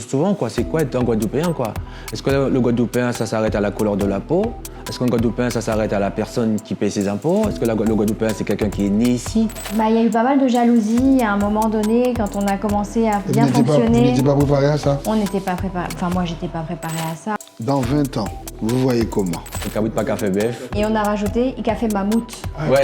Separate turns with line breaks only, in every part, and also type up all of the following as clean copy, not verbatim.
souvent, quoi. C'est quoi être un Guadeloupéen, quoi? Est-ce que le Guadeloupéen, ça s'arrête à la couleur de la peau? Est-ce qu'un Guadeloupéen, ça s'arrête à la personne qui paye ses impôts? Est-ce que le Guadeloupéen, c'est quelqu'un qui est né ici?
Bah, il y a eu pas mal de jalousie à un moment donné, quand on a commencé à bien fonctionner.
Vous n'étiez pas préparé à ça?
On n'était pas préparé. Enfin, moi, j'étais pas préparée à ça.
Dans 20 ans, vous voyez comment?
Le cabout pas café bœuf.
Et on a rajouté café mammouth.
Ouais.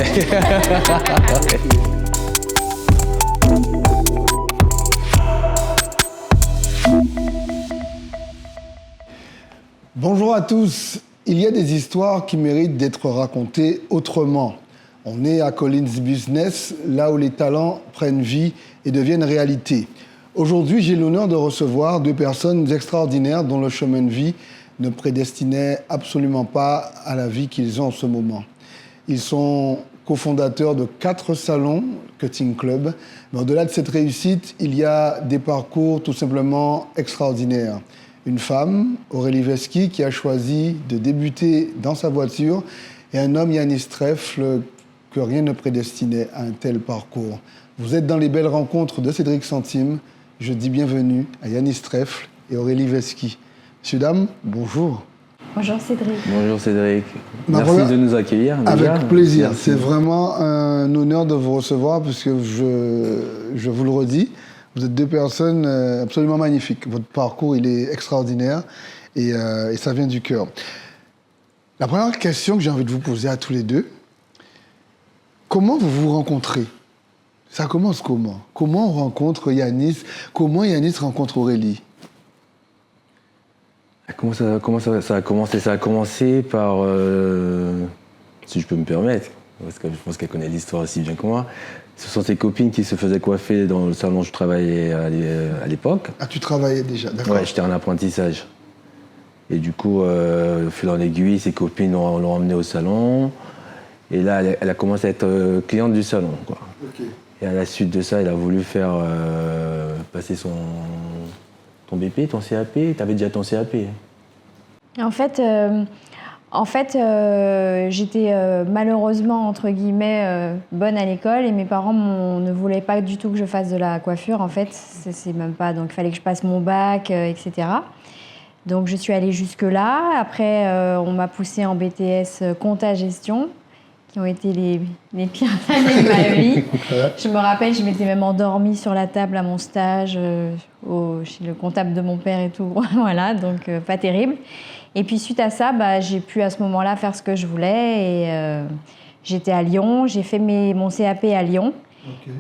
Bonjour à tous. Il y a des histoires qui méritent d'être racontées autrement. On est à Collins Business, là où les talents prennent vie et deviennent réalité. Aujourd'hui, j'ai l'honneur de recevoir deux personnes extraordinaires dont le chemin de vie ne prédestinait absolument pas à la vie qu'ils ont en ce moment. Ils sont cofondateurs de 4 salons Cutting Club. Mais au-delà de cette réussite, il y a des parcours tout simplement extraordinaires. Une femme, Aurélie Vesky, qui a choisi de débuter dans sa voiture, et un homme, Yanis Trèfle, que rien ne prédestinait à un tel parcours. Vous êtes dans les belles rencontres de Cédric Centime. Je dis bienvenue à Yanis Trèfle et Aurélie Vesky. Messieurs, dames, bonjour.
Bonjour Cédric.
Bonjour Cédric. Merci de nous accueillir. Déjà.
Avec plaisir.
Merci.
C'est vraiment un honneur de vous recevoir parce que je vous le redis, vous êtes deux personnes absolument magnifiques. Votre parcours, il est extraordinaire et ça vient du cœur. La première question que j'ai envie de vous poser à tous les deux, comment vous vous rencontrez? Ça commence comment? Comment on rencontre Yanis? Comment Yanis rencontre Aurélie?
Comment ça a commencé? Ça a commencé par, si je peux me permettre, parce que je pense qu'elle connaît l'histoire aussi bien que moi, ce sont ses copines qui se faisaient coiffer dans le salon où je travaillais à l'époque.
Ah, tu travaillais déjà, d'accord.
Ouais, j'étais en apprentissage. Et du coup, au fil en aiguille, ses copines l'ont emmenée au salon. Et là, elle a commencé à être cliente du salon, quoi.
Okay.
Et à la suite de ça, elle a voulu faire passer ton BP, ton CAP. Tu avais déjà ton CAP.
En fait, j'étais malheureusement, entre guillemets, bonne à l'école et mes parents ne voulaient pas du tout que je fasse de la coiffure. En fait, c'est même pas. Donc, il fallait que je passe mon bac, etc. Donc, je suis allée jusque-là. Après, on m'a poussée en BTS compta-gestion, qui ont été les pires années de ma vie. Je me rappelle, je m'étais même endormie sur la table à mon stage, chez le comptable de mon père et tout. Voilà, donc pas terrible. Et puis suite à ça, j'ai pu à ce moment-là faire ce que je voulais. Et j'étais à Lyon, j'ai fait mon CAP à Lyon. Okay.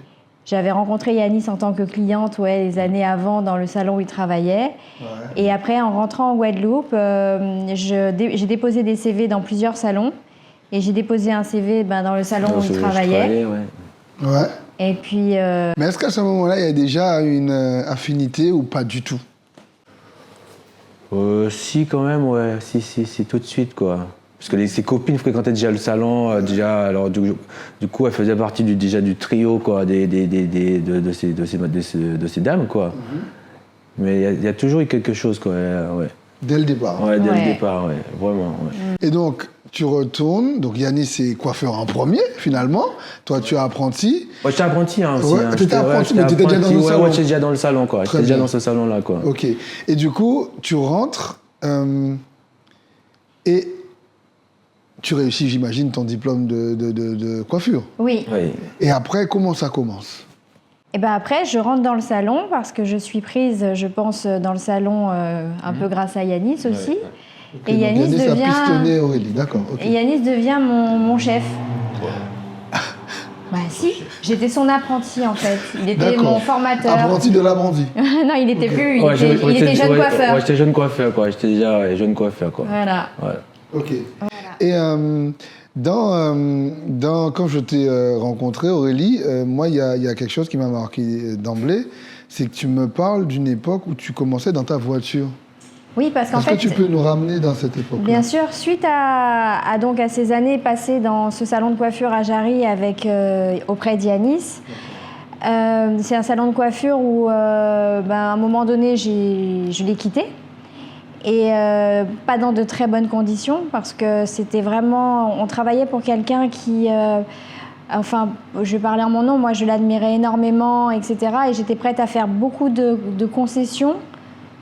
J'avais rencontré Yanis en tant que cliente les années avant dans le salon où il travaillait. Ouais. Et après, en rentrant en Guadeloupe, j'ai déposé des CV dans plusieurs salons. Et j'ai déposé un CV dans le salon où il travaillait.
Ouais.
Et puis.
Mais est-ce qu'à ce moment-là, il y a déjà une affinité ou pas du tout?
Si, quand même, ouais. Si, tout de suite, quoi. Parce que ses copines fréquentaient déjà le salon, alors du coup, elles faisaient partie du trio, quoi, de ces dames, quoi. Mm-hmm. Mais il y a toujours eu quelque chose, quoi, ouais.
Dès le départ?
Ouais, dès le départ, ouais, vraiment, ouais.
Et donc, tu retournes, donc Yanis est coiffeur en premier, finalement. Toi, tu es apprenti.
Ouais, j'étais apprenti, hein, aussi.
Ouais,
hein.
T'étais apprenti, mais t'étais déjà dans le salon.
Ouais, j'étais déjà dans le salon, quoi. J'étais déjà dans ce salon-là, quoi.
Ok. Et du coup, tu rentres et tu réussis, j'imagine, ton diplôme de coiffure.
Oui.
Et après, comment ça commence?
Et après, je rentre dans le salon parce que je suis prise, je pense, dans le salon un peu grâce à Yanis aussi.
Ouais. Okay, et Yanis devient. A pistonné Aurélie, d'accord. Okay.
Et Yanis devient mon chef. Si, j'étais son apprenti en fait. Il était mon formateur.
Apprenti de l'apprenti.
Non, il était plus. Il était jeune coiffeur.
Ouais, j'étais jeune coiffeur, quoi. J'étais déjà jeune coiffeur, quoi.
Voilà.
Ok. Voilà. Et quand je t'ai rencontré, Aurélie, moi, il y a quelque chose qui m'a marqué d'emblée, c'est que tu me parles d'une époque où tu commençais dans ta voiture.
Oui, parce qu'en fait...
Est-ce que tu peux nous ramener dans cette époque-là?
Bien sûr. Suite à ces années passées dans ce salon de coiffure à Jarry auprès d'Yanis, c'est un salon de coiffure où, à un moment donné, je l'ai quitté. Et pas dans de très bonnes conditions, parce que c'était vraiment... On travaillait pour quelqu'un qui... je vais parler en mon nom, moi je l'admirais énormément, etc. Et j'étais prête à faire beaucoup de concessions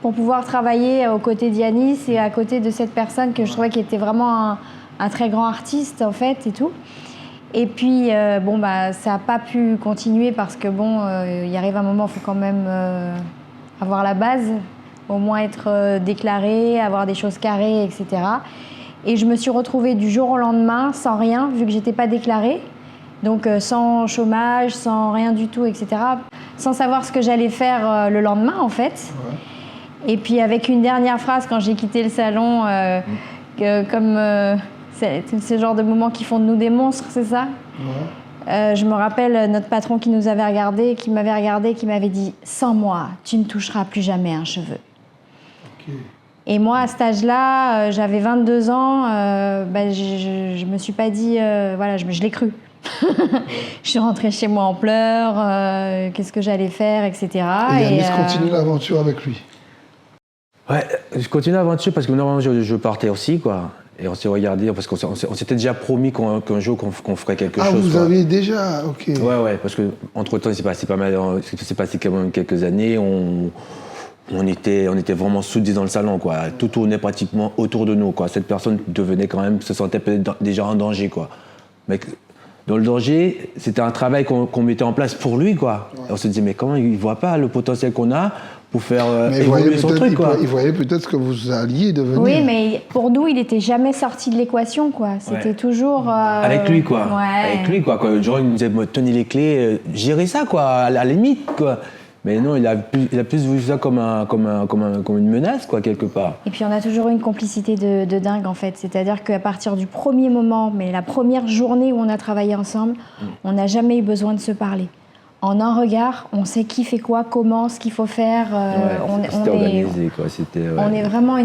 pour pouvoir travailler aux côtés d'Yanis et à côté de cette personne que je trouvais qui était vraiment un très grand artiste en fait et tout. Et puis ça n'a pas pu continuer parce que il arrive un moment il faut quand même avoir la base, au moins être déclaré, avoir des choses carrées, etc. Et je me suis retrouvée du jour au lendemain sans rien vu que j'étais pas déclarée. Donc sans chômage, sans rien du tout, etc. Sans savoir ce que j'allais faire le lendemain, en fait. Ouais. Et puis avec une dernière phrase, quand j'ai quitté le salon, c'est ce genre de moments qui font de nous des monstres, c'est ça ? Ouais. Je me rappelle notre patron qui nous avait regardé, qui m'avait dit « Sans moi, tu ne toucheras plus jamais un cheveu. Okay. » Et moi, à cet âge-là, j'avais 22 ans, je me suis pas dit... je l'ai cru. Je suis rentrée chez moi en pleurs, qu'est-ce que j'allais faire, etc.
Et Yanis continue l'aventure avec lui.
Ouais, je continue l'aventure parce que normalement je partais aussi, quoi. Et on s'est regardé, parce qu'on s'était déjà promis qu'un jour qu'on ferait quelque chose.
Ah, vous avez déjà, ok.
Ouais, parce qu'entre-temps, il s'est passé quand même quelques années, on était vraiment soudés dans le salon, quoi. Tout tournait pratiquement autour de nous, quoi. Cette personne se sentait peut-être déjà en danger, quoi. Mais dans le danger, c'était un travail qu'on mettait en place pour lui, quoi. Ouais. On se disait, mais comment il ne voit pas le potentiel qu'on a pour faire évoluer son truc, quoi.
Il voyait peut-être ce que vous alliez devenir.
Oui, mais pour nous, il n'était jamais sorti de l'équation, quoi. C'était toujours...
Avec lui, quoi.
Ouais.
Avec lui, quoi. Genre, il nous disait, tenez les clés, gérez ça, quoi, à la limite, quoi. Mais non, il a plus vu ça comme une menace, quoi, quelque part.
Et puis on a toujours eu une complicité de dingue, en fait. C'est-à-dire qu'à partir du premier moment, mais la première journée où on a travaillé ensemble, on n'a jamais eu besoin de se parler. En un regard, on sait qui fait quoi, comment, ce qu'il faut faire.
C'était organisé, quoi.
On est vraiment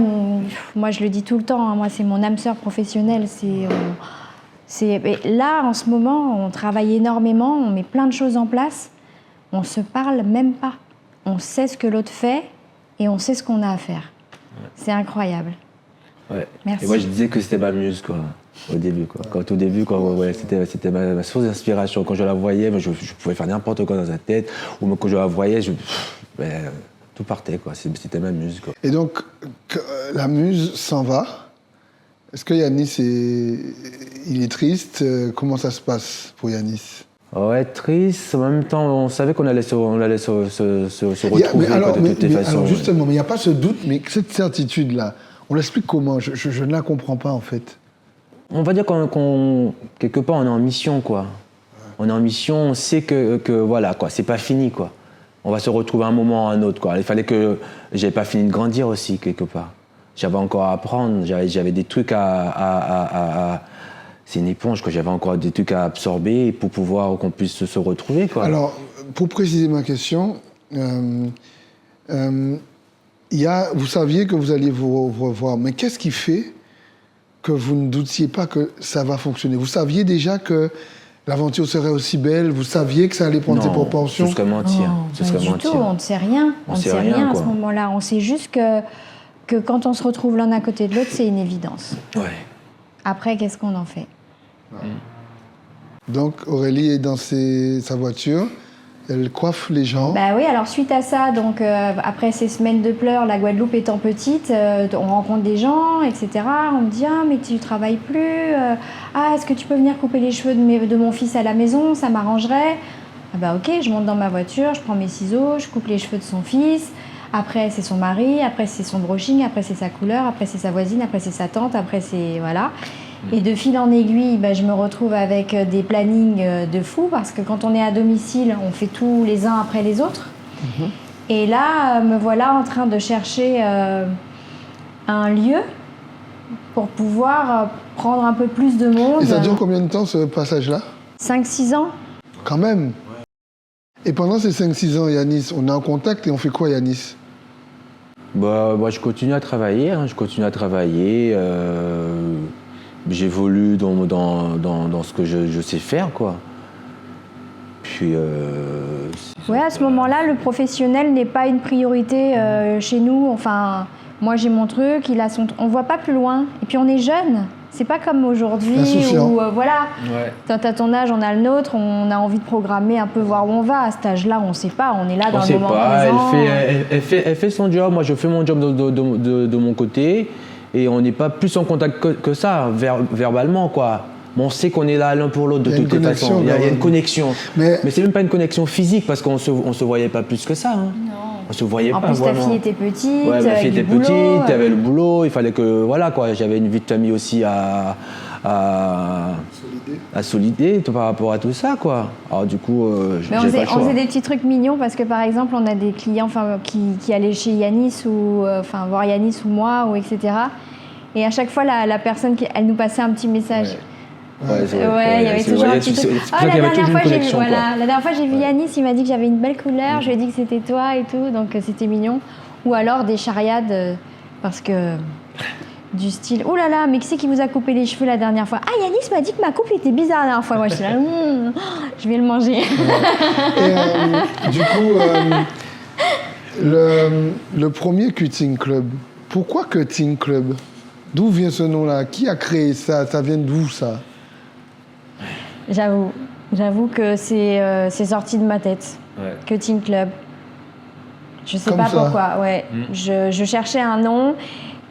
Moi, je le dis tout le temps, hein, moi, c'est mon âme sœur professionnelle. Là, en ce moment, on travaille énormément, on met plein de choses en place. On se parle même pas. On sait ce que l'autre fait et on sait ce qu'on a à faire. Ouais. C'est incroyable.
Ouais.
Merci.
Et moi, je disais que c'était ma muse, quoi, au début, quoi. C'était ma source d'inspiration. Quand je la voyais, je pouvais faire n'importe quoi dans sa tête. Ou quand je la voyais, tout partait, quoi. C'était ma muse, quoi.
Et donc, la muse s'en va. Est-ce que Yanis il est triste ? Comment ça se passe pour Yanis ?
Ouais, triste. En même temps, on savait qu'on allait se retrouver, de toutes les façons.
Alors justement, il n'y a pas ce doute, mais cette certitude-là, on l'explique comment ? Je ne la comprends pas, en fait.
On va dire quelque part, on est en mission, quoi. Ouais. On est en mission, on sait que voilà, quoi, c'est pas fini, quoi. On va se retrouver un moment ou un autre, quoi. Il fallait que... J'avais pas fini de grandir aussi, quelque part. J'avais encore à apprendre, j'avais des trucs c'est une éponge, quoi. J'avais encore des trucs à absorber pour pouvoir qu'on puisse se retrouver, quoi.
Alors, pour préciser ma question, vous saviez que vous alliez vous revoir, mais qu'est-ce qui fait que vous ne doutiez pas que ça va fonctionner ? Vous saviez déjà que l'aventure serait aussi belle ? Vous saviez que ça allait prendre ses proportions ?
Ce serait mentir.
Pas du tout, on ne sait rien. On ne sait rien à ce moment-là. On sait juste que quand on se retrouve l'un à côté de l'autre, c'est une évidence.
Ouais.
Après, qu'est-ce qu'on en fait ?
Donc Aurélie est dans sa voiture, elle coiffe les gens.
Bah oui, alors suite à ça, donc après ces semaines de pleurs, la Guadeloupe étant petite, on rencontre des gens, etc. On me dit mais tu travailles plus. Est-ce que tu peux venir couper les cheveux de mon fils à la maison ? Ça m'arrangerait. Ah bah ok, je monte dans ma voiture, je prends mes ciseaux, je coupe les cheveux de son fils. Après c'est son mari, après c'est son brushing, après c'est sa couleur, après c'est sa voisine, après c'est sa tante, après c'est voilà. Et de fil en aiguille, je me retrouve avec des plannings de fou parce que quand on est à domicile, on fait tout les uns après les autres. Mmh. Et là, me voilà en train de chercher un lieu pour pouvoir prendre un peu plus de monde.
Et ça dure combien de temps ce passage-là ?
5-6 ans.
Quand même. Ouais. Et pendant ces 5-6 ans, Yanis, on est en contact et on fait quoi, Yanis ?
Je continue à travailler. J'évolue dans ce que je sais faire, quoi. Puis...
à ce moment-là, le professionnel n'est pas une priorité chez nous. Enfin, moi, j'ai mon truc, il a son... On ne voit pas plus loin. Et puis, on est jeunes. C'est pas comme aujourd'hui
Insouciant.
où, voilà,
Ouais.
t'as ton âge, on a le nôtre, on a envie de programmer un peu, voir où on va. À cet âge-là, on sait pas, on est là dans
On
le
sait
moment
pas,
présent.
elle fait son job, moi je fais mon job de mon côté, et on n'est pas plus en contact que ça, verbalement, quoi. Mais on sait qu'on est là l'un pour l'autre de
Il y a une
toutes les
connexion,
façons. Il y a
quand
une
même.
connexion.
Mais-
Mais c'est même pas une connexion physique, parce qu'on se voyait pas plus que ça. Hein.
Non.
On se voyait
En
pas
plus, ta
vraiment.
fille était petite,
Ouais, ma
avec
fille
du
était
boulot,
petite, il y avait le boulot, il fallait que, voilà quoi, j'avais une vie de famille aussi à solider par rapport à tout ça, quoi. Alors du coup,
Mais
j'ai pas le
on
choix.
faisait des petits trucs mignons parce que par exemple, on a des clients qui allaient chez Yanis ou voir Yanis ou moi ou etc. Et à chaque fois, la personne, elle nous passait un petit message.
Ouais, c'est vrai.
Ouais, il y avait
C'est
toujours
vrai,
un petit
c'est
truc.
pour ça qu'il y avait toujours une connexion, quoi.
La dernière fois, j'ai vu Yanis, il m'a dit que j'avais une belle couleur, je lui ai dit que c'était toi et tout, donc c'était mignon. Ou alors des charriades, parce que du style, oh là là, mais qui c'est qui vous a coupé les cheveux la dernière fois? Ah, Yanis m'a dit que ma coupe était bizarre la dernière fois. Moi, je suis là, je vais le manger.
Et du coup, le premier Cutting Club, pourquoi Cutting Club? D'où vient ce nom-là? Qui a créé ça? Ça vient d'où ça?
J'avoue que c'est sorti de ma tête.
Ouais.
Cutting Club. Je sais
Comme
pas
ça.
pourquoi, ouais. Je cherchais un nom,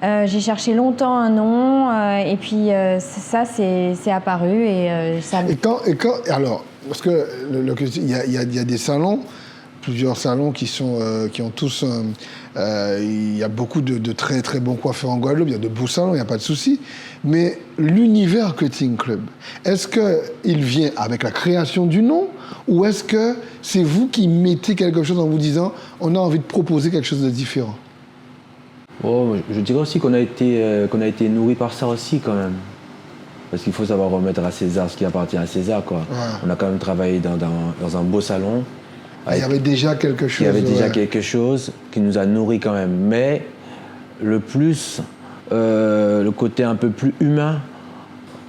j'ai cherché longtemps un nom, et puis ça, c'est apparu et ça...
Alors, parce que il y a des salons, plusieurs salons qui ont tous... il y a beaucoup de très très bons coiffeurs en Guadeloupe, il y a de beaux salons, il n'y a pas de souci. Mais l'univers Cutting Club, est-ce qu'il vient avec la création du nom ou est-ce que c'est vous qui mettez quelque chose en vous disant on a envie de proposer quelque chose de différent?
Oh, je dirais aussi qu'on a été nourri par ça aussi quand même. Parce qu'il faut savoir remettre à César ce qui appartient à César, quoi.
Ouais.
On a quand même travaillé dans un beau salon.
Il y avait déjà quelque chose.
Il y avait déjà
ouais.
quelque chose qui nous a nourris quand même. Mais le plus, le côté un peu plus humain,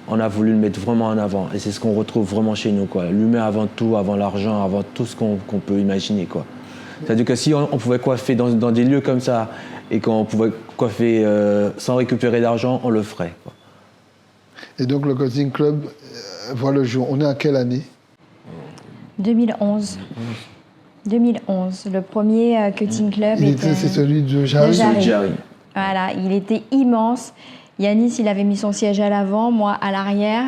on a voulu le mettre vraiment en avant. Et c'est ce qu'on retrouve vraiment chez nous, quoi. L'humain avant tout, avant l'argent, avant tout ce qu'on peut imaginer, quoi. C'est-à-dire que si on pouvait coiffer dans des lieux comme ça et qu'on pouvait coiffer sans récupérer d'argent, on le ferait, quoi.
Et donc le Cutting Club voit le jour. On est à quelle année?
2011. 2011. Le premier Cutting Club
C'est celui de Jarry.
Jarry.
Jarry.
Voilà, il était immense. Yanis, il avait mis son siège à l'avant, moi à l'arrière.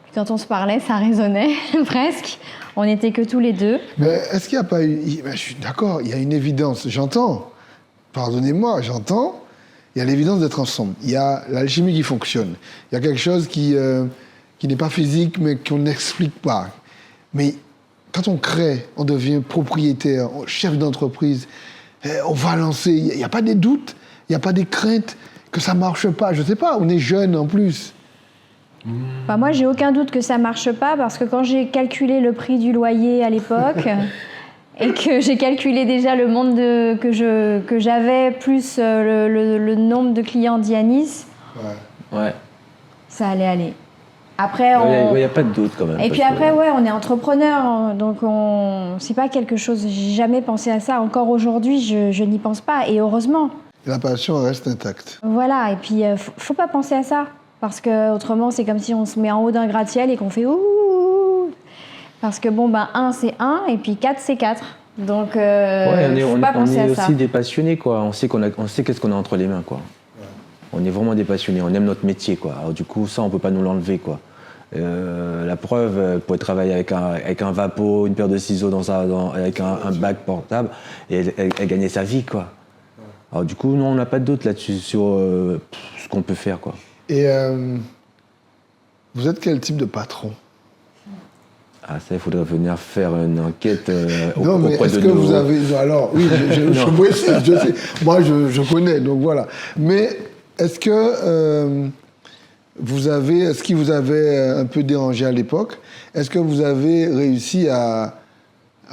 Puis quand on se parlait, ça résonnait presque. On n'était que tous les deux.
Mais est-ce qu'il n'y a pas eu... Ben, je suis d'accord, il y a une évidence. J'entends. Pardonnez-moi, j'entends. Il y a l'évidence d'être ensemble. Il y a l'alchimie qui fonctionne. Il y a quelque chose qui n'est pas physique, mais qu'on n'explique pas. Mais quand on crée, on devient propriétaire, chef d'entreprise, on va lancer. Il n'y a pas des doutes, il n'y a pas des craintes que ça ne marche pas. Je ne sais pas, on est jeune en plus.
Bah, moi, j'ai aucun doute que ça marche pas parce que quand j'ai calculé le prix du loyer à l'époque et que j'ai calculé déjà le monde que j'avais plus le nombre de clients d'Yanis,
Ouais.
ça allait aller. Après,
Il n'y a pas de doute quand même.
Et puis
parce
après,
que-
ouais, on est entrepreneur, donc c'est pas quelque chose. J'ai jamais pensé à ça. Encore aujourd'hui, je n'y pense pas, et heureusement.
La passion reste intacte.
Voilà. Et puis, faut pas penser à ça, parce que autrement, c'est comme si on se met en haut d'un gratte-ciel et qu'on fait ouh. Parce que bon, ben 1 c'est 1 et puis 4 c'est 4. Donc,
Ouais,
faut pas penser à ça.
aussi des passionnés, quoi. On sait qu'est-ce qu'on a entre les mains, quoi. On est vraiment des passionnés, on aime notre métier, quoi. Alors du coup, ça, on peut pas nous l'enlever, quoi. La preuve, elle pouvait travailler avec un vapeau, une paire de ciseaux avec un bac portable, et elle gagnait sa vie, quoi. Alors du coup, non, on n'a pas de doute là-dessus sur ce qu'on peut faire, quoi.
Et vous êtes quel type de patron?
Ah, ça, il faudrait venir faire une enquête
Non, mais
auprès
est-ce
de
que
nos...
vous avez... Alors, oui, je sais. Moi, je connais, donc voilà. Mais est-ce que ce qui vous avait un peu dérangé à l'époque, est-ce que vous avez réussi à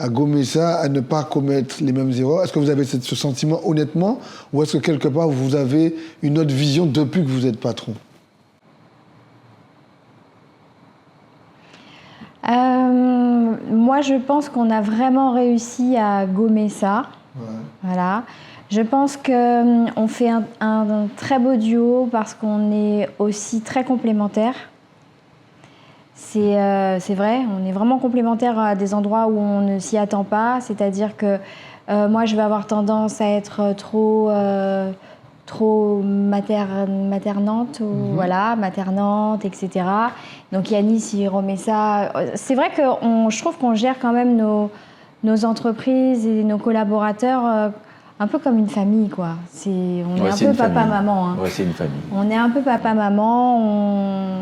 gommer ça, à ne pas commettre les mêmes erreurs? Est-ce que vous avez ce sentiment honnêtement, ou est-ce que quelque part vous avez une autre vision depuis que vous êtes patron?
Moi, je pense qu'on a vraiment réussi à gommer ça.
Ouais.
Voilà. Je pense qu'on fait un très beau duo parce qu'on est aussi très complémentaires. C'est vrai, on est vraiment complémentaires à des endroits où on ne s'y attend pas. C'est-à-dire que moi, je vais avoir tendance à être trop maternante, ou, voilà, maternante, etc. Donc Yanis, il remet ça. C'est vrai que je trouve qu'on gère quand même nos entreprises et nos collaborateurs un peu comme une famille, quoi. On est un peu papa-maman. Hein.
Ouais, c'est une famille.
On est un peu papa-maman.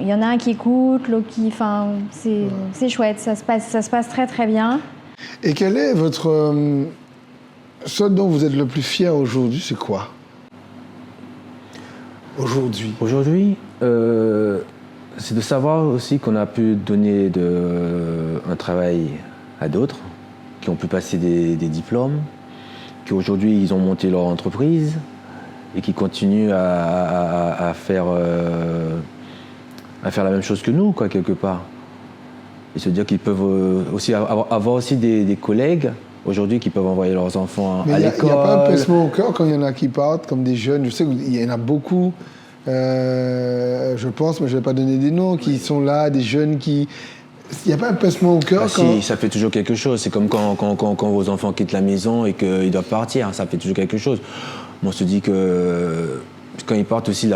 Il y en a un qui écoute, l'autre qui... Enfin, c'est chouette, ça se passe très très bien.
Et quel est votre... ce dont vous êtes le plus fier aujourd'hui, c'est quoi? Aujourd'hui,
c'est de savoir aussi qu'on a pu donner un travail à d'autres, qui ont pu passer des diplômes, qui aujourd'hui ils ont monté leur entreprise et qui continuent à faire la même chose que nous, quoi, quelque part. Et se dire qu'ils peuvent aussi avoir aussi des collègues aujourd'hui qui peuvent envoyer leurs enfants à l'école.
Il n'y a pas un pincement au cœur quand il y en a qui partent, comme des jeunes, je sais qu'il y en a beaucoup, je pense, mais je ne vais pas donner des noms, qui sont là, des jeunes qui... Il n'y a pas un pincement au cœur
Si, ça fait toujours quelque chose. C'est comme quand vos enfants quittent la maison et qu'ils doivent partir, ça fait toujours quelque chose. On se dit que quand ils partent aussi,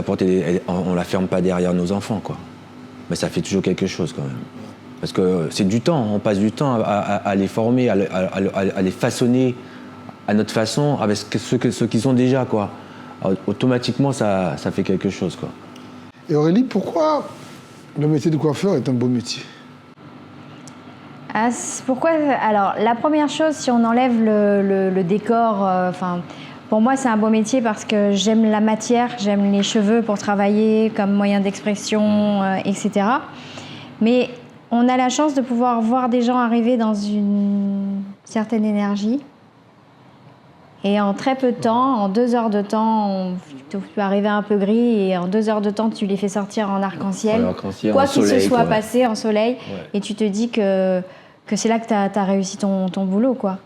on ne la ferme pas derrière nos enfants, quoi. Mais ça fait toujours quelque chose quand même. Parce que c'est du temps, on passe du temps à les former, à les façonner à notre façon, avec ce qu'ils ont déjà, quoi. Alors, automatiquement, ça fait quelque chose, quoi.
Et Aurélie, pourquoi le métier de coiffeur est un beau métier?
Pourquoi? Alors, la première chose, si on enlève le décor, pour moi, c'est un beau métier parce que j'aime la matière, j'aime les cheveux pour travailler comme moyen d'expression, etc. Mais on a la chance de pouvoir voir des gens arriver dans une certaine énergie. Et en très peu de temps, en 2 heures de temps, tu peux arriver un peu gris et en 2 heures de temps, tu les fais sortir en arc-en-ciel. Quoi qu'il se soit passé en soleil. Ouais. Et tu te dis que c'est là que tu as réussi ton boulot, quoi.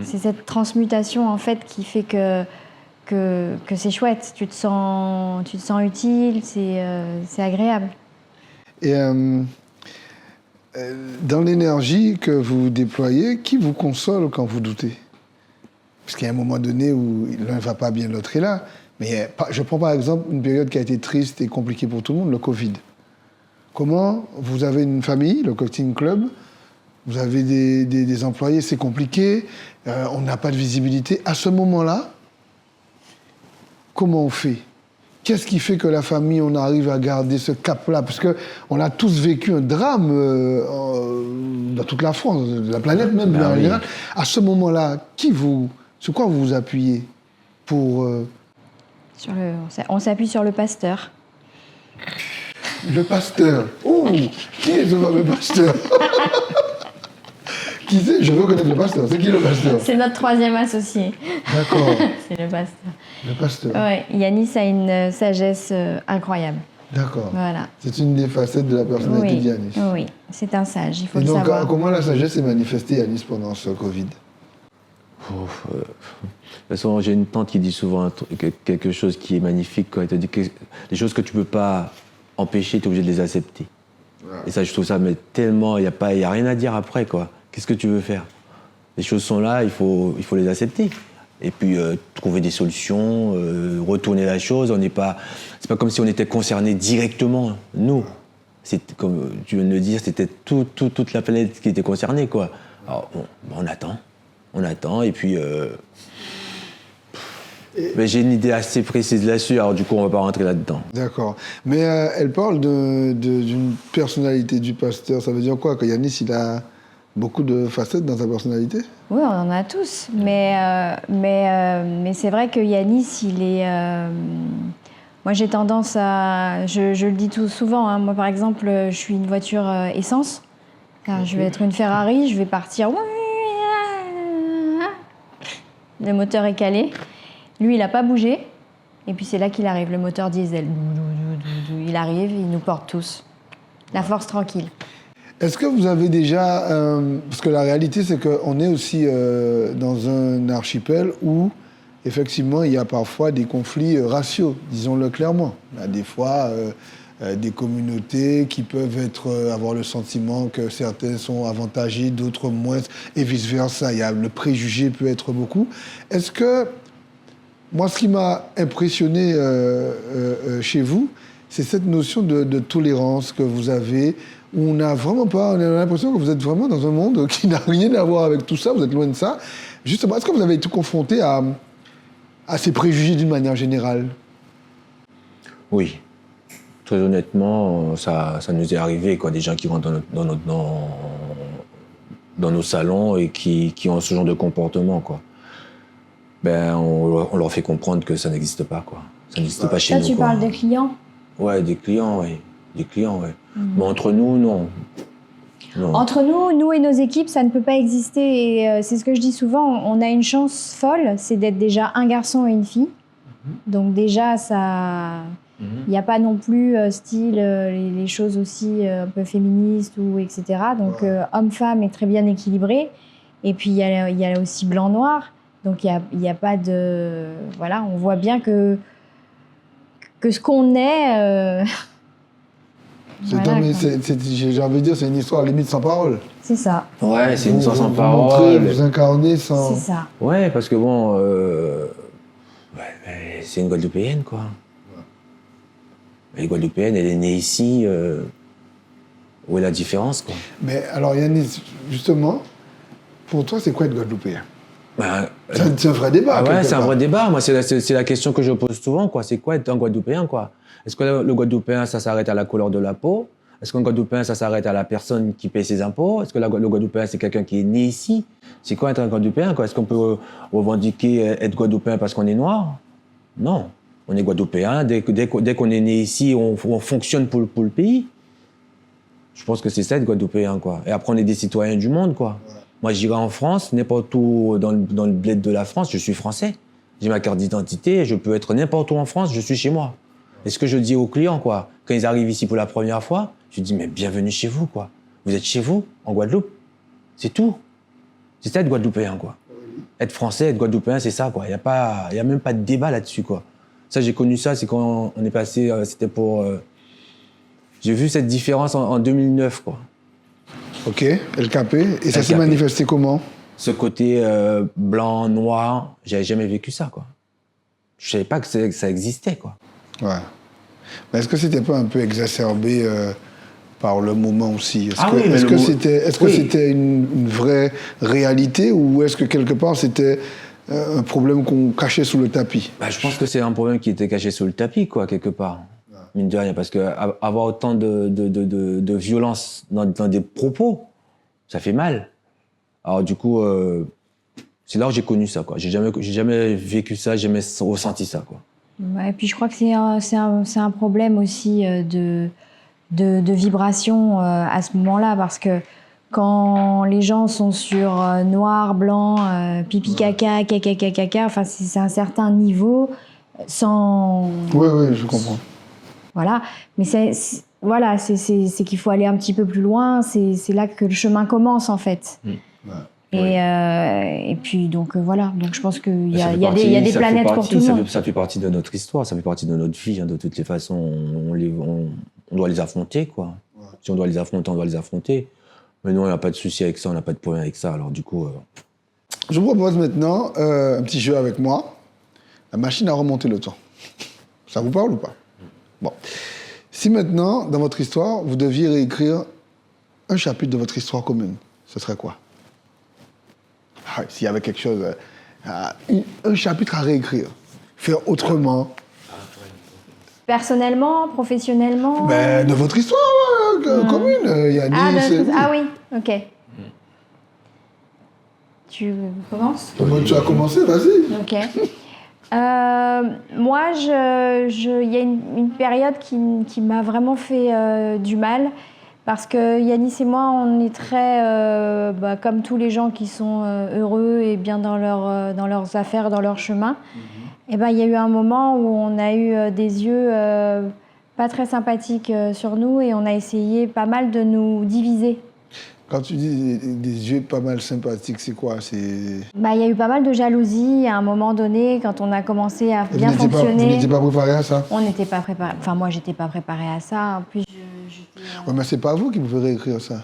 C'est cette transmutation, en fait, qui fait que c'est chouette. Tu te sens utile, c'est agréable.
Et dans l'énergie que vous déployez, qui vous console quand vous doutez? Parce qu'il y a un moment donné où l'un ne va pas bien, l'autre est là. Mais je prends par exemple une période qui a été triste et compliquée pour tout le monde, le Covid. Comment vous avez une famille, le Coaching Club, vous avez des employés, c'est compliqué, on n'a pas de visibilité. À ce moment-là, comment on fait? Qu'est-ce qui fait que la famille, on arrive à garder ce cap-là? Parce qu'on a tous vécu un drame dans toute la France, la planète même, en général. À ce moment-là, sur quoi vous vous appuyez pour...
On s'appuie sur le pasteur.
Le pasteur. Oh, qui est ce fameux pasteur? Qui c'est? Je veux connaître le pasteur. C'est qui le pasteur?
C'est notre 3e associé.
D'accord.
C'est le pasteur.
Le pasteur.
Oui, Yanis a une sagesse incroyable.
D'accord.
Voilà.
C'est une des facettes de la personnalité de Yanis.
Oui, c'est un sage, il faut le
donc,
savoir.
Comment la sagesse s'est manifestée, Yanis, pendant ce Covid?
De toute façon, j'ai une tante qui dit souvent quelque chose qui est magnifique, quoi. Elle te dit que les choses que tu ne peux pas empêcher, tu es obligé de les accepter. Ouais. Et ça, je trouve ça mais tellement... Il n'y a rien à dire après, quoi. Qu'est-ce que tu veux faire? Les choses sont là, il faut les accepter. Et puis, trouver des solutions, retourner la chose. C'est pas comme si on était concernés directement, nous. C'est, comme tu viens de le dire, c'était toute la planète qui était concernée, quoi. Alors, on attend, et puis... Mais j'ai une idée assez précise là-dessus, alors du coup, on ne va pas rentrer là-dedans.
D'accord. Mais elle parle d'une personnalité du pasteur. Ça veut dire quoi? Que Yanis, il a beaucoup de facettes dans sa personnalité?
Oui, on en a tous. Mais c'est vrai que Yanis, il est... Moi, j'ai tendance à... Je le dis tout souvent. Hein. Moi, par exemple, je suis une voiture essence. Alors, je vais être une Ferrari, je vais partir... Le moteur est calé. Lui, il n'a pas bougé. Et puis, c'est là qu'il arrive, le moteur diesel. Il arrive, il nous porte tous. La force tranquille.
Est-ce que vous avez déjà... parce que la réalité, c'est qu'on est aussi dans un archipel où effectivement, il y a parfois des conflits raciaux, disons-le clairement. Il y a des fois des communautés qui peuvent avoir le sentiment que certains sont avantagés, d'autres moins, et vice-versa. Le préjugé peut être beaucoup. Est-ce que, moi, ce qui m'a impressionné chez vous, c'est cette notion de tolérance que vous avez, où on a l'impression que vous êtes vraiment dans un monde qui n'a rien à voir avec tout ça, vous êtes loin de ça. Justement, est-ce que vous avez été confronté à ces préjugés d'une manière générale?
Oui. Très honnêtement, ça nous est arrivé, quoi. Des gens qui rentrent dans nos salons et qui ont ce genre de comportement, quoi. Ben, on leur fait comprendre que ça n'existe pas, quoi. Ça n'existe pas chez nous.
Là, tu parles des clients?
Ouais, des clients, oui. Des clients, ouais. Mais entre nous, non.
Entre nous et nos équipes, ça ne peut pas exister. Et c'est ce que je dis souvent, on a une chance folle, c'est d'être déjà un garçon et une fille. Donc déjà, ça... Il n'y a pas non plus style les choses aussi un peu féministes ou etc. Donc homme-femme est très bien équilibré. Et puis il y a aussi blanc-noir. Donc il y a pas de... Voilà, on voit bien que ce qu'on est...
J'ai envie de dire, c'est une histoire limite sans parole.
C'est ça.
Ouais, c'est une histoire sans
Vous
parole.
montrez, vous incarnez sans...
C'est ça.
Ouais, parce que bon... c'est une Guadeloupéenne, quoi. Les Guadeloupéenne, elle est née ici. Où est la différence, quoi?
Mais alors, Yanis, justement, pour toi, c'est quoi être Guadeloupéen? C'est un vrai débat.
Ouais, c'est un vrai débat. Moi, c'est la question que je pose souvent, quoi. C'est quoi être un Guadeloupéen, quoi? Est-ce que le Guadeloupéen, ça s'arrête à la couleur de la peau? Est-ce qu'un Guadeloupéen, ça s'arrête à la personne qui paye ses impôts? Est-ce que le Guadeloupéen, c'est quelqu'un qui est né ici? C'est quoi être un Guadeloupéen, quoi? Est-ce qu'on peut revendiquer être Guadeloupéen parce qu'on est noir? Non. On est Guadeloupéen. Dès qu'on est né ici, on fonctionne pour le pays. Je pense que c'est ça, être Guadeloupéen, quoi. Et après, on est des citoyens du monde, quoi. Ouais. Moi, j'irai en France, n'importe où dans le bled de la France, je suis français. J'ai ma carte d'identité, je peux être n'importe où en France, je suis chez moi. Et ce que je dis aux clients, quoi, quand ils arrivent ici pour la première fois, je dis, mais bienvenue chez vous, quoi. Vous êtes chez vous, en Guadeloupe. C'est tout. C'est ça, être Guadeloupéen, quoi. Être français, être Guadeloupéen, c'est ça, quoi. Il y a même pas de débat là-dessus, quoi. Ça, j'ai connu ça, c'est quand on est passé, c'était pour... j'ai vu cette différence en 2009, quoi.
Ok, LKP. Et ça s'est manifesté comment?
Ce côté blanc, noir, j'avais jamais vécu ça, quoi. Je savais pas que ça existait, quoi.
Ouais. Mais est-ce que c'était pas un peu exacerbé par le moment aussi? Est-ce que c'était une vraie réalité ou est-ce que quelque part c'était un problème qu'on cachait sous le tapis?
Je pense que c'est un problème qui était caché sous le tapis, quoi, quelque part. Ouais. Mine de rien, parce que avoir autant de violence dans des propos, ça fait mal. Alors du coup, c'est là où j'ai connu ça, quoi. J'ai jamais vécu ça, jamais ressenti ça, quoi.
Ouais, et puis je crois que c'est un problème aussi de vibration à ce moment-là, parce que quand les gens sont sur noir, blanc, pipi, caca, enfin c'est un certain niveau sans...
Oui, je comprends.
Voilà, mais c'est qu'il faut aller un petit peu plus loin, c'est là que le chemin commence en fait. Et puis donc voilà, donc je pense qu'il y a des planètes pour tout le monde.
Ça fait partie de notre histoire, ça fait partie de notre vie, hein, de toutes les façons, on doit les affronter, quoi. Ouais. Si on doit les affronter, on doit les affronter. Mais non, il n'y a pas de souci avec ça, on n'a pas de problème avec ça, alors du coup...
Je vous propose maintenant un petit jeu avec moi, la machine à remonter le temps. Ça vous parle ou pas? Bon. Si maintenant, dans votre histoire, vous deviez réécrire un chapitre de votre histoire commune, ce serait quoi? S'il y avait quelque chose, un chapitre à réécrire, faire autrement.
Personnellement, professionnellement?
De votre histoire commune, Yanis.
Ah oui, ok. Tu commences?
Tu as commencé, vas-y.
Ok. Moi, il y a une période qui m'a vraiment fait du mal. Parce que Yanis et moi, on est très, comme tous les gens qui sont heureux et bien dans leurs affaires, dans leur chemin. Et il y a eu un moment où on a eu des yeux pas très sympathiques sur nous et on a essayé pas mal de nous diviser.
Quand tu dis des yeux pas mal sympathiques, c'est quoi?
Bah, il y a eu pas mal de jalousie à un moment donné, quand on a commencé à bien
Vous
fonctionner.
n'étiez pas préparé à ça?
On n'était pas préparé. Enfin, moi, j'étais pas préparée à ça. En plus,
Ouais, mais c'est pas vous qui pouvez réécrire ça.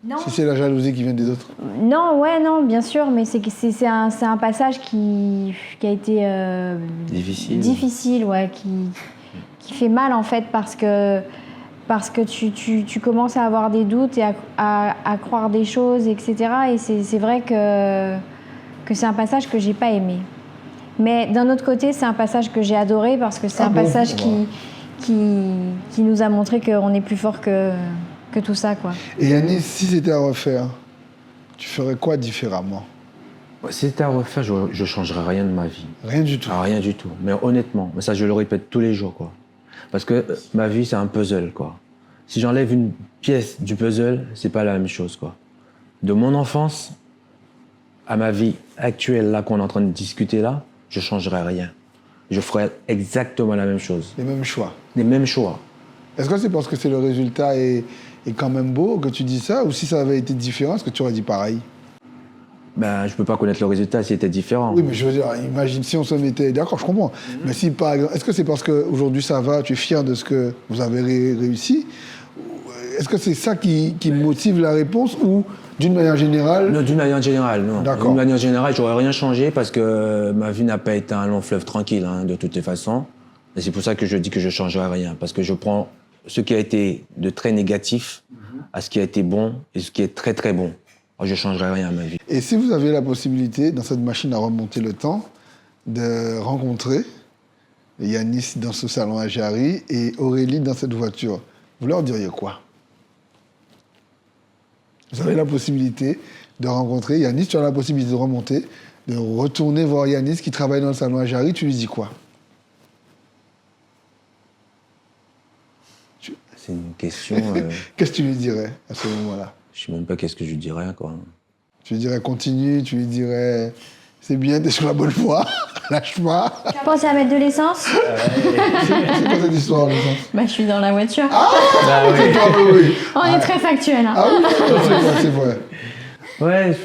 Non.
Si c'est la jalousie qui vient des autres.
Non, ouais, non, bien sûr, mais c'est un passage qui a été difficile, ouais, qui fait mal en fait parce que tu commences à avoir des doutes et à croire des choses, etc. Et c'est vrai que c'est un passage que j'ai pas aimé. Mais d'un autre côté, c'est un passage que j'ai adoré parce que c'est un passage qui nous a montré qu'on est plus fort que tout ça, quoi.
Et Yanis, si c'était à refaire, tu ferais quoi différemment?
Si c'était à refaire, je ne changerais rien de ma vie.
Rien du tout.
Ah, rien du tout. Mais honnêtement, mais ça je le répète tous les jours, quoi. Parce que ma vie, c'est un puzzle, quoi. Si j'enlève une pièce du puzzle, c'est pas la même chose, quoi. De mon enfance à ma vie actuelle, là, qu'on est en train de discuter, là, je changerais rien. Je ferais exactement la même chose.
Les mêmes choix.
Les mêmes choix.
Est-ce que c'est parce que le résultat est quand même beau que tu dis ça? Ou si ça avait été différent, est-ce que tu aurais dit pareil?
Ben, je peux pas connaître le résultat s'il était différent.
Oui, mais je veux dire, imagine si on se mettait... D'accord, je comprends. Mais si, par exemple, est-ce que c'est parce qu'aujourd'hui ça va, tu es fier de ce que vous avez réussi? Est-ce que c'est ça qui motive la réponse ou d'une manière générale?
Non, d'une manière générale, non.
D'accord.
D'une manière générale, j'aurais rien changé parce que ma vie n'a pas été un long fleuve tranquille, hein, de toutes les façons. Et c'est pour ça que je dis que je changerai rien. Parce que je prends ce qui a été de très négatif à ce qui a été bon et ce qui est très très bon. Alors, je changerai rien à ma vie.
Et si vous avez la possibilité, dans cette machine à remonter le temps, de rencontrer Yanis dans ce salon à Jarry et Aurélie dans cette voiture, vous leur diriez quoi? Vous avez la possibilité de rencontrer Yanis, tu as la possibilité de remonter, de retourner voir Yanis qui travaille dans le salon à Jarry, tu lui dis quoi?
C'est une question...
Qu'est-ce que tu lui dirais à ce moment-là?
Je sais même pas qu'est-ce que je lui dirais, quoi.
Tu lui dirais continue, tu lui dirais c'est bien, t'es sur la bonne voie, lâche pas.
Tu as pensé à mettre de l'essence?
C'est quoi cette histoire, l'essence?
Bah, je suis dans la voiture.
Bah, oui.
C'est toi, oui.
On est très factuel. Hein.
Ah oui, c'est vrai.
Ouais,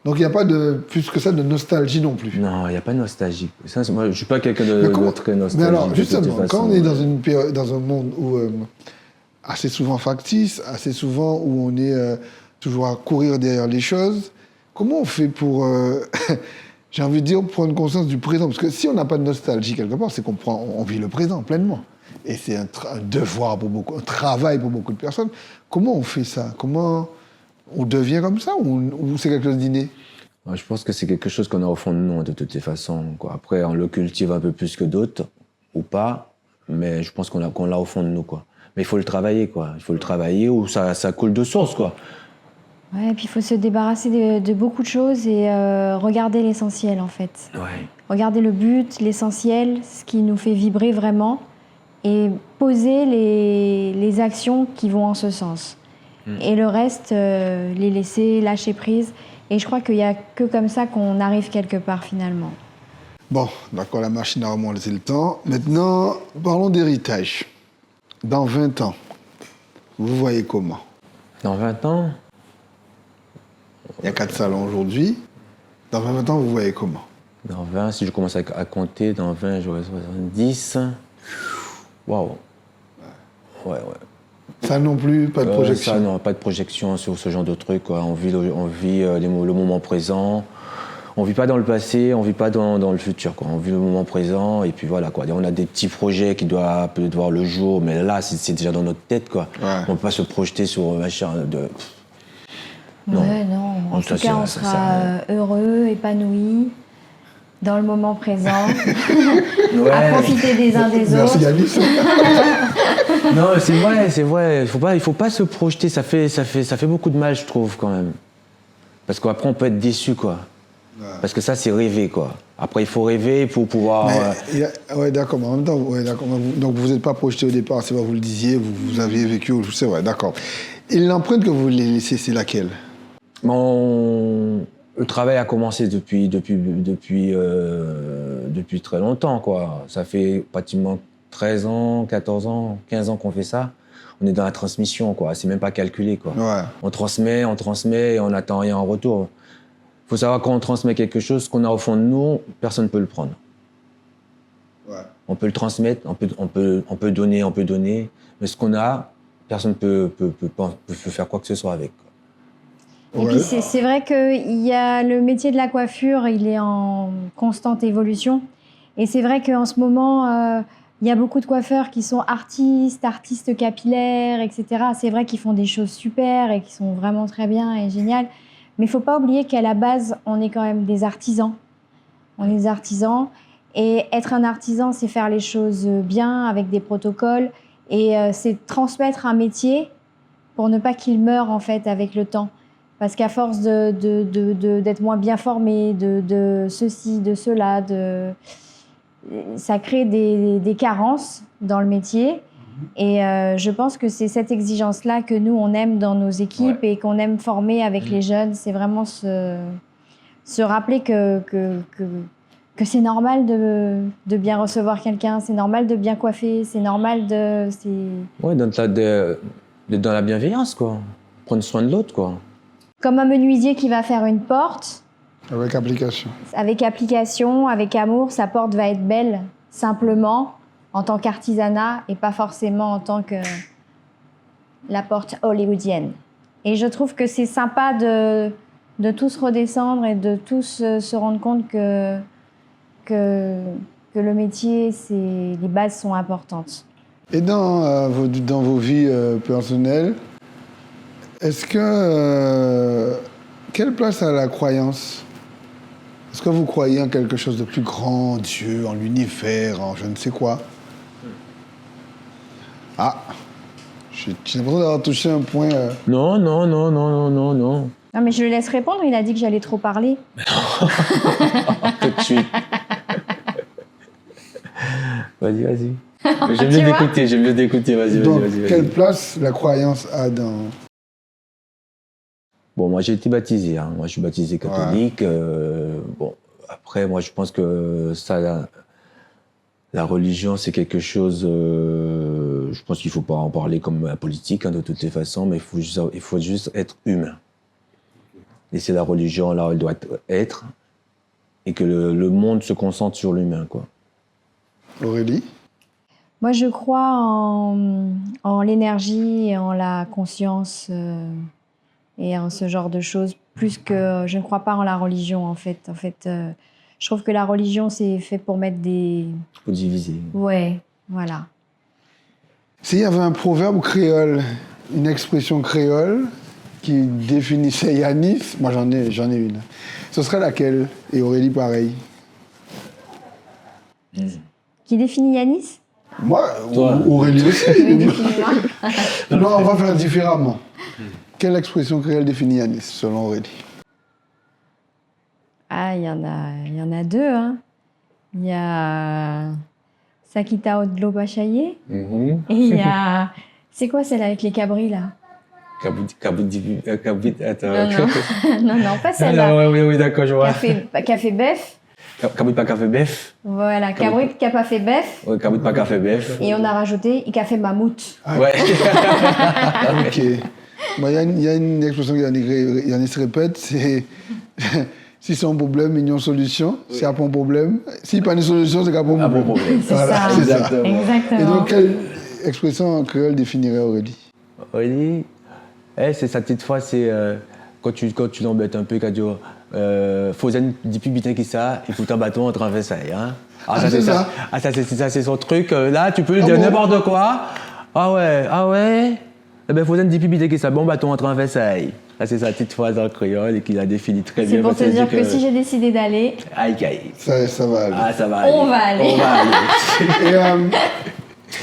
Donc il n'y a pas plus que ça de nostalgie non plus.
Non, il n'y a pas de nostalgie. Ça, moi, je ne suis pas quelqu'un de très nostalgique.
Mais alors,
de
justement,
toute façon.
quand on est dans une période, dans un monde où assez souvent factice, assez souvent où on est toujours à courir derrière les choses, comment on fait pour, j'ai envie de dire, prendre conscience du présent? Parce que si on n'a pas de nostalgie quelque part, c'est on vit le présent pleinement. Et c'est un devoir pour beaucoup, un travail pour beaucoup de personnes. Comment on fait ça? Comment on devient comme ça ou c'est quelque chose d'inné?
Je pense que c'est quelque chose qu'on a au fond de nous, de toutes les façons, quoi. Après, on le cultive un peu plus que d'autres, ou pas, mais je pense qu'on l'a au fond de nous, quoi. Mais il faut le travailler, quoi. Il faut le travailler ou ça coule de source, quoi.
Ouais, et puis il faut se débarrasser de beaucoup de choses et regarder l'essentiel, en fait.
Ouais.
Regarder le but, l'essentiel, ce qui nous fait vibrer vraiment, et poser les actions qui vont en ce sens. Et le reste, les laisser lâcher prise. Et je crois qu'il n'y a que comme ça qu'on arrive quelque part, finalement.
Bon, d'accord, la machine à remonter le temps. Maintenant, parlons d'héritage. Dans 20 ans, vous voyez comment?
Dans 20 ans,
il y a 4 salons aujourd'hui. Dans 20 ans, vous voyez comment?
dans 20, si je commence à compter, dans 20, j'aurai 70. Waouh. Ouais.
Ça non plus, pas de projection?
Ça, non, pas de projection sur ce genre de truc, quoi. On vit le moment présent. On vit pas dans le passé, on vit pas dans le futur, quoi. On vit le moment présent et puis voilà, quoi. On a des petits projets qui doivent peut-être voir le jour, mais là, c'est déjà dans notre tête, quoi.
Ouais.
On peut pas se projeter sur machin de...
Non. Ouais, non. En tout cas, on sera heureux, épanoui, dans le moment présent, à profiter des uns des autres.
Merci Yanis.
Non, c'est vrai. Il faut pas se projeter. Ça fait beaucoup de mal, je trouve, quand même. Parce qu'après, on peut être déçu, quoi. Ouais. Parce que ça, c'est rêver, quoi. Après, il faut rêver pour pouvoir...
Ouais, d'accord. Mais en même temps, ouais, d'accord. Donc, vous n'êtes pas projeté au départ, c'est vrai, vous le disiez, vous aviez vécu, c'est vrai, d'accord. Et l'empreinte que vous voulez laisser, c'est laquelle?
Le travail a commencé depuis très longtemps, quoi. Ça fait pratiquement 13 ans, 14 ans, 15 ans qu'on fait ça. on est dans la transmission, quoi. C'est même pas calculé, quoi.
Ouais.
On transmet et on n'attend rien en retour. Il faut savoir, quand on transmet quelque chose, ce qu'on a au fond de nous, personne ne peut le prendre.
Ouais.
On peut le transmettre, on peut donner, mais ce qu'on a, personne ne peut faire quoi que ce soit avec, quoi.
Et puis c'est vrai qu'il y a le métier de la coiffure, il est en constante évolution. Et c'est vrai qu'en ce moment, il y a beaucoup de coiffeurs qui sont artistes capillaires, etc. C'est vrai qu'ils font des choses super et qui sont vraiment très bien et géniales. Mais il ne faut pas oublier qu'à la base, on est quand même des artisans. On est des artisans. Et être un artisan, c'est faire les choses bien, avec des protocoles. Et c'est transmettre un métier pour ne pas qu'il meure, en fait, avec le temps. Parce qu'à force d'être moins bien formé, de ceci, de cela, ça crée des carences dans le métier. Et je pense que c'est cette exigence-là que nous, on aime dans nos équipes et qu'on aime former avec les jeunes. C'est vraiment se rappeler que c'est normal de bien recevoir quelqu'un, c'est normal de bien coiffer, c'est normal de...
Ouais, d'être dans la bienveillance, quoi. Prendre soin de l'autre, quoi.
Comme un menuisier qui va faire une porte.
Avec application.
Avec application, avec amour, sa porte va être belle, simplement, en tant qu'artisanat et pas forcément en tant que la porte hollywoodienne. Et je trouve que c'est sympa de tous redescendre et de tous se rendre compte que le métier, les bases sont importantes.
Et dans vos vies personnelles, est-ce que... quelle place a la croyance? Est-ce que vous croyez en quelque chose de plus grand, Dieu, en l'univers, en je ne sais quoi? Ah, j'ai l'impression d'avoir touché un point...
Non.
Non, mais je le laisse répondre, il a dit que j'allais trop parler.
Tout de suite. Vas-y. J'aime mieux d'écouter, vas-y.
Donc, quelle place la croyance a dans...
Bon, moi, j'ai été baptisé, hein. Moi, je suis baptisé catholique. Bon, après, moi, je pense que ça... La religion, c'est quelque chose... je pense qu'il ne faut pas en parler comme la politique, hein, de toutes les façons, mais il faut juste être humain. Et c'est la religion, là où elle doit être, et que le monde se concentre sur l'humain, quoi.
Aurélie?
Moi, je crois en l'énergie et en la conscience et en ce genre de choses, plus que je ne crois pas en la religion, en fait. En fait, je trouve que la religion, c'est fait pour mettre des...
Pour diviser.
Ouais, voilà.
S'il y avait un proverbe créole, une expression créole qui définissait Yanis, moi j'en ai une. Ce serait laquelle? Et Aurélie, pareil.
Qui définit Yanis?
Moi,
Toi.
Aurélie aussi.
Définis-moi.
Non, on va faire différemment. Quelle expression créole définit Yanis, selon Aurélie?
Ah, il y en a deux, hein. Il y a Sakita Odlo Bachaye et il y a... C'est quoi celle avec les cabris, là?
Attends.
Non, pas celle-là.
Oui, d'accord, je vois.
Café Bef.
Cabrit pas café bœuf.
Voilà, Cabrit qui a pas fait Bef.
Ouais, cabrit pas café bœuf.
Et on a rajouté Café Mammouth.
Ouais.
Ok. Il y a une expression Yanis se répète, c'est... Si c'est un problème, il y a une solution. Oui. S'il n'y a pas un problème, s'il n'y a pas une solution, c'est qu'il n'y a pas un problème.
C'est voilà, ça.
Exactement.
Et
donc, quelle expression en créole définirait Aurélie?
Aurélie, c'est sa petite phrase, c'est quand tu l'embêtes un peu, qu'elle dit faut une bitin qui ça, il faut un bâton entre un Versailles. Hein. Ça, c'est son truc. Là, tu peux lui dire n'importe quoi. Ah ouais. Eh ben, faut une bitin qui ça, bon bâton entre un Versailles. Ça, c'est sa petite phrase en créole et qu'il a défini très bien.
C'est pour te dire que si j'ai décidé d'aller...
Aïe.
Ça va aller.
Ah, ça va aller.
On va aller.
Et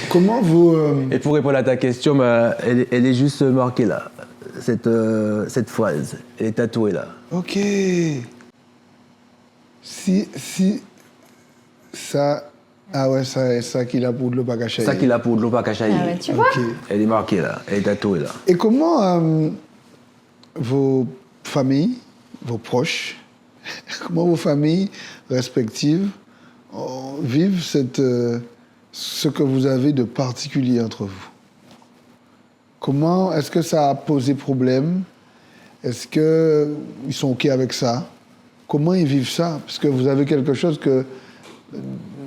comment vous...
Et pour répondre à ta question, elle est juste marquée là. Cette phrase, elle est tatouée là.
Ok. Si ça... Ah ouais, ça qu'il a pour de l'eau pas cachaillé.
Ça qu'il a pour de l'eau pas cachaillé.
Ah ouais, tu vois?
Elle est marquée là, elle est tatouée là.
Et comment vos familles, vos proches, comment vos familles respectives vivent ce que vous avez de particulier entre vous? Comment est-ce que ça a posé problème? Est-ce qu'ils sont OK avec ça? Comment ils vivent ça? Parce que vous avez quelque chose que...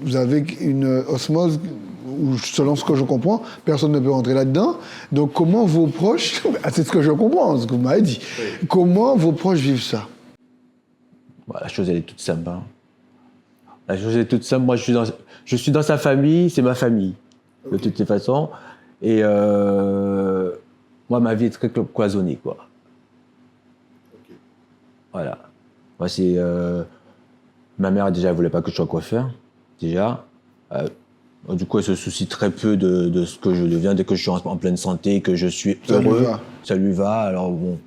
Vous avez une osmose où, selon ce que je comprends, personne ne peut rentrer là-dedans. Donc, comment vos proches... C'est ce que je comprends, ce que vous m'avez dit. Oui. Comment vos proches vivent ça?
Bah, la chose, elle est toute simple. Hein. La chose est toute simple. Moi, je suis dans sa famille, c'est ma famille, de toutes les façons. Et moi, ma vie est très cloisonnée, quoi. Okay. Voilà. Moi, c'est... ma mère, déjà, elle voulait pas que je sois coiffeur, déjà. Du coup, elle se soucie très peu de ce que je deviens, dès que je suis en pleine santé, que je suis heureux. Ça lui va, alors bon.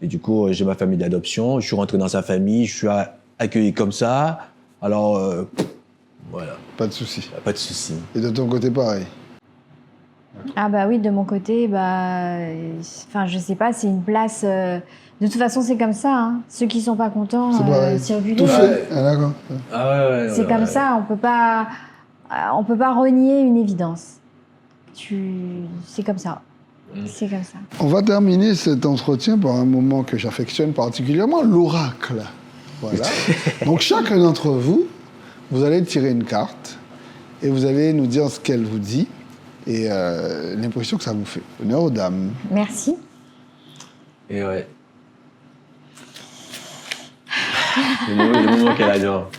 Et du coup, j'ai ma famille d'adoption, je suis rentré dans sa famille, je suis accueilli comme ça. Alors, voilà.
Pas de souci.
Pas de souci.
Et de ton côté, pareil?
Ah bah oui, de mon côté, enfin, je sais pas, c'est une place... De toute façon, c'est comme ça. Hein. Ceux qui sont pas contents, circuler.
Tout fait. Ah, d'accord.
Ah ouais,
c'est comme ça. On peut pas renier une évidence. C'est comme ça. C'est comme ça.
On va terminer cet entretien par un moment que j'affectionne particulièrement, l'oracle. Voilà. Donc chacun d'entre vous, vous allez tirer une carte et vous allez nous dire ce qu'elle vous dit et l'impression que ça vous fait. Honneur aux dames.
Merci.
Et ouais. Le moment qu'elle adore.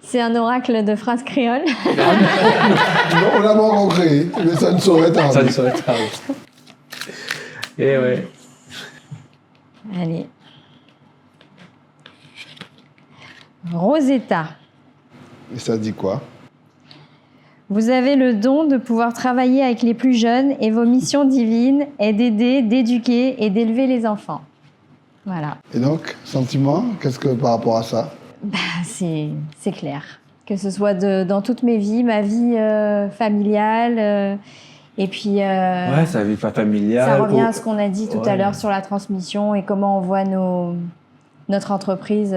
C'est un oracle de phrases créoles.
Non, on l'a pas encore créé, mais ça ne saurait tarder.
Ça ne saurait tarder. Et ouais.
Allez. Rosetta.
Et ça dit quoi?
Vous avez le don de pouvoir travailler avec les plus jeunes et vos missions divines est d'aider, d'éduquer et d'élever les enfants. Voilà.
Et donc, sentiment, qu'est-ce que par rapport à ça?
C'est clair. Que ce soit dans toutes mes vies, ma vie familiale, et puis...
ouais, sa vie familiale.
Ça revient à ce qu'on a dit tout à l'heure sur la transmission et comment on voit notre entreprise,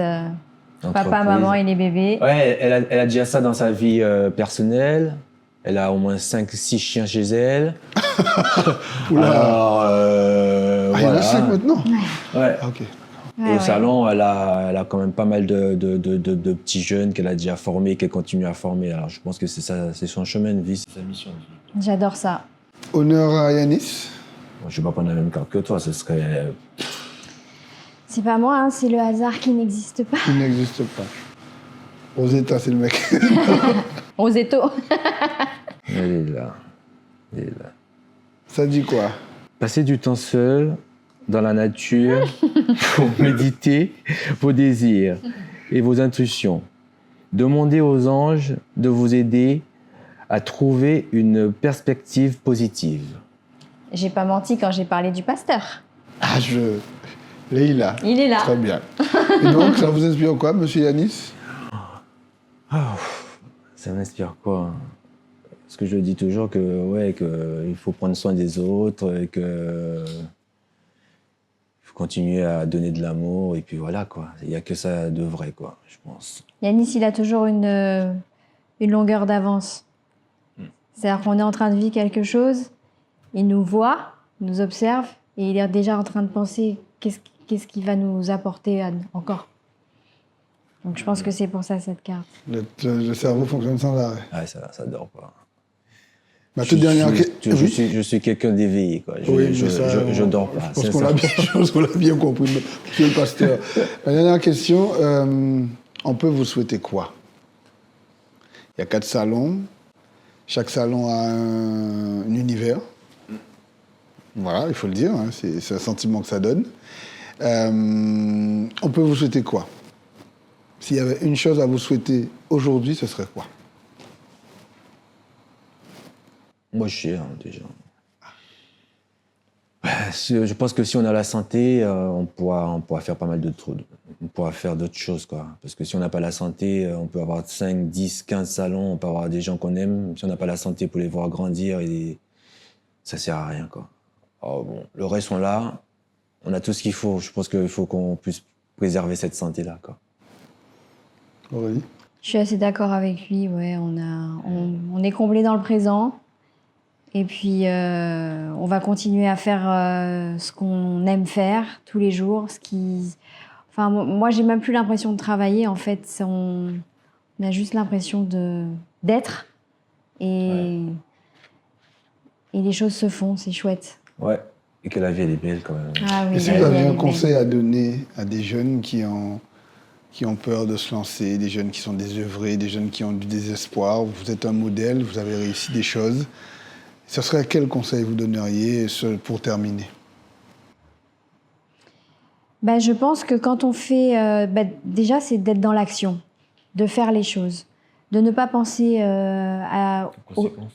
papa, maman et les bébés.
Ouais, elle a déjà ça dans sa vie personnelle. Elle a au moins 5-6 chiens chez elle.
Oula. Alors, il y en a 5 maintenant?
Ouais.
Ok.
Et au salon, elle a quand même pas mal de petits jeunes qu'elle a déjà formés, qu'elle continue à former. Alors je pense que c'est son chemin de vie, c'est sa mission de vie.
J'adore ça.
Honneur à Yanis.
Moi, je ne vais pas prendre la même carte que toi, ce serait...
C'est pas moi, hein, c'est le hasard qui n'existe pas.
Qui n'existe pas. Rosetta, c'est le mec.
Rosetto.
Elle est là. Elle est là.
Ça dit quoi?
Passer du temps seul, dans la nature, pour méditer vos désirs et vos intuitions. Demandez aux anges de vous aider à trouver une perspective positive.
J'ai pas menti quand j'ai parlé du pasteur.
Ah, Leïla.
Il est là.
Très bien. Et donc, ça vous inspire quoi, monsieur Yanis?
Ça m'inspire quoi? Parce que je dis toujours qu'il faut prendre soin des autres et que faut continuer à donner de l'amour et puis voilà quoi. Il n'y a que ça de vrai quoi, je pense.
Yanis, il a toujours une longueur d'avance. C'est-à-dire qu'on est en train de vivre quelque chose, il nous voit, nous observe et il est déjà en train de penser qu'est-ce qui va nous apporter encore. Donc je pense que c'est pour ça cette carte.
Le cerveau fonctionne sans arrêt.
Ah, ça dort pas.
Ma toute dernière question.
Je suis quelqu'un d'éveillé, quoi. Je dors pas.
Je pense qu'on l'a bien compris, monsieur le pasteur. Ma dernière question, on peut vous souhaiter quoi? Il y a 4 salons. Chaque salon a un univers. Voilà, il faut le dire, hein, c'est un sentiment que ça donne. On peut vous souhaiter quoi? S'il y avait une chose à vous souhaiter aujourd'hui, ce serait quoi?
Moi, je sais, déjà. Je pense que si on a la santé, on pourra faire pas mal de trucs. On pourra faire d'autres choses, quoi. Parce que si on n'a pas la santé, on peut avoir 5, 10, 15 salons, on peut avoir des gens qu'on aime. Si on n'a pas la santé pour les voir grandir, ça sert à rien, quoi. Alors, bon, le reste sont là. On a tout ce qu'il faut. Je pense qu'il faut qu'on puisse préserver cette santé-là, quoi.
Aurélie?
Je suis assez d'accord avec lui, ouais. On est comblé dans le présent. Et puis, on va continuer à faire ce qu'on aime faire tous les jours. Enfin, moi, j'ai même plus l'impression de travailler. En fait, on a juste l'impression d'être. Et les choses se font, c'est chouette.
Ouais, et que la vie, elle est belle quand même.
Ah oui,
Et si
la
vous
vie,
aviez
elle
un
est
conseil
belle.
à donner à des jeunes qui ont peur de se lancer, des jeunes qui sont désœuvrés, des jeunes qui ont du désespoir, vous êtes un modèle, vous avez réussi des choses, ce serait quel conseil vous donneriez pour terminer?
Je pense que quand on fait... déjà, c'est d'être dans l'action, de faire les choses, de ne pas penser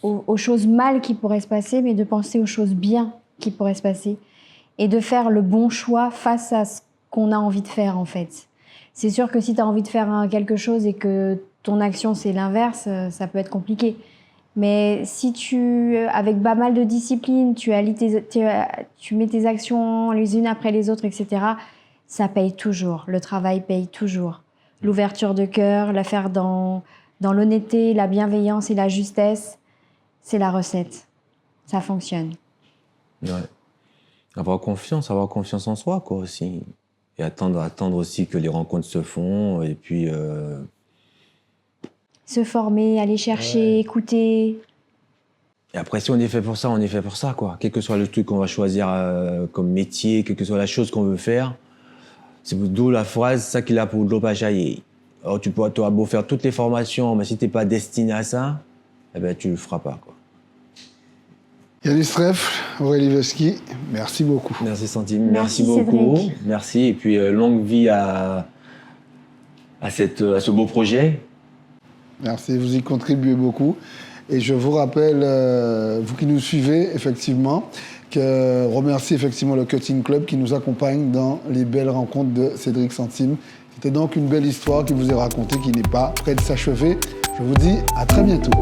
aux choses mal qui pourraient se passer, mais de penser aux choses bien qui pourraient se passer et de faire le bon choix face à ce qu'on a envie de faire, en fait. C'est sûr que si tu as envie de faire quelque chose et que ton action, c'est l'inverse, ça peut être compliqué. Mais si avec pas mal de discipline, tu mets tes actions les unes après les autres, etc., ça paye toujours. Le travail paye toujours. L'ouverture de cœur, la faire dans l'honnêteté, la bienveillance et la justesse, c'est la recette. Ça fonctionne.
Ouais. Avoir confiance en soi, quoi, aussi. Et attendre aussi que les rencontres se font, et puis...
Se former, aller chercher, écouter.
Et après, si on est fait pour ça, on est fait pour ça, quoi. Quel que soit le truc qu'on va choisir comme métier, quelle que soit la chose qu'on veut faire, c'est d'où la phrase « ça qu'il a pour de l'eau pas jaillir ». Alors, tu auras beau faire toutes les formations, mais si t'es pas destiné à ça, eh ben, tu le feras pas, quoi.
Yannis Streff, Aurélie Vesky, merci beaucoup.
Merci Santine,
Merci,
beaucoup.
Cédric.
Merci, et puis longue vie à ce beau projet.
Merci, vous y contribuez beaucoup. Et je vous rappelle, vous qui nous suivez, effectivement, que remercier effectivement le Cutting Club qui nous accompagne dans les belles rencontres de Cédric Santine. C'était donc une belle histoire qui vous est racontée, qui n'est pas près de s'achever. Je vous dis à très bientôt.